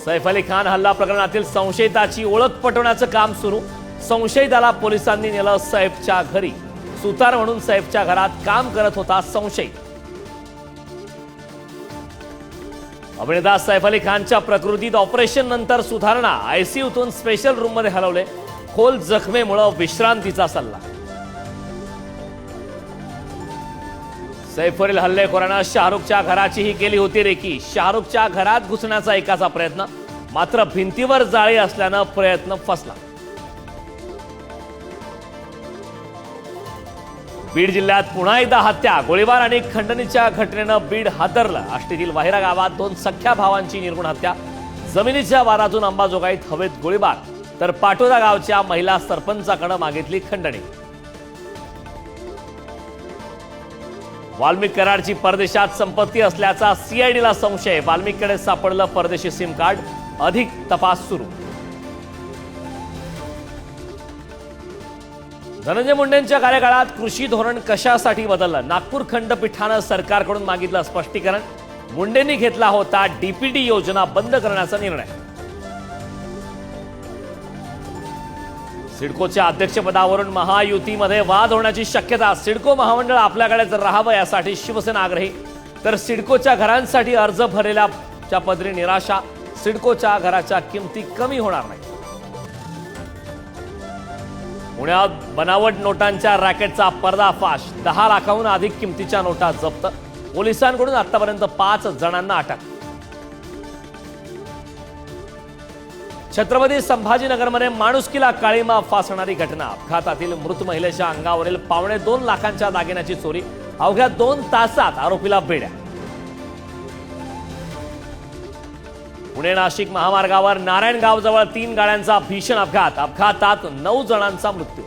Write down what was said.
सैफ अली खान हल्ला प्रकरणातील संशयिताची ओळख पटवण्याचं काम सुरू। संशयिताला पोलिसांनी नेलं सैफच्या घरी। सुतार म्हणून सैफच्या घरात काम करत होता संशयित। अभिनेता सैफ अली खानच्या प्रकृतीत ऑपरेशन नंतर सुधारणा। आयसीयूतून स्पेशल रूम मध्ये हलवले। खोल जखमेमुळे विश्रांतीचा सल्ला। सैफवरील हल्लेखोरानं शाहरुखच्या घराचीही केली होती रेकी। शाहरुखच्या घरात घुसण्याचा एकाचा प्रयत्न, मात्र भिंतीवर जाळी असल्यानं प्रयत्न फसला। बीड जिल्ह्यात पुन्हा एकदा हत्या, गोळीबार आणि खंडणीच्या घटनेनं बीड हादरलं। आष्टीतील वाहिरा गावात दोन सख्या भावांची निर्गुण हत्या। जमिनीच्या वादातून अंबाजोगाईत हवेत गोळीबार, तर पाटोदा गावच्या महिला सरपंचाकडे मागितली खंडणी। वाल्मिक कराडची परदेशात संपत्ती असल्याचा सीआयडीला संशय। वाल्मिककडे सापडलं परदेशी सिम कार्ड, अधिक तपास सुरू। धनंजय मुंडेंच्या कार्यकाळात कृषी धोरण कशासाठी बदललं? नागपूर खंडपीठानं सरकारकडून मागितलं स्पष्टीकरण। मुंडेंनी घेतला होता डीपीटी योजना बंद करण्याचा निर्णय। सिडकोच्या अध्यक्षपदावरून महायुतीमध्ये वाद होण्याची शक्यता। सिडको महामंडळ आपल्याकडेच राहावं यासाठी शिवसेना आग्रही, तर सिडकोच्या घरांसाठी अर्ज भरलेल्याच्या पदरी निराशा। सिडकोच्या घराच्या किमती कमी होणार नाही। पुण्यात बनावट नोटांच्या रॅकेटचा पर्दाफाश। 10 लाखांहून अधिक किमतीच्या नोटा जप्त। पोलिसांकडून आतापर्यंत 5 जणांना अटक। छत्रपती संभाजीनगरमध्ये माणुसकीला काळीमा फासणारी घटना। अपघातातील मृत महिलेच्या अंगावरील 2.25 लाखांच्या दागिन्याची चोरी। अवघ्या 2 तासात आरोपीला बेड्या। पुणे नाशिक महामार्गावर नारायणगाव जवळ 3 गाड्यांचा भीषण अपघात। अपघातात 9 जणांचा मृत्यू।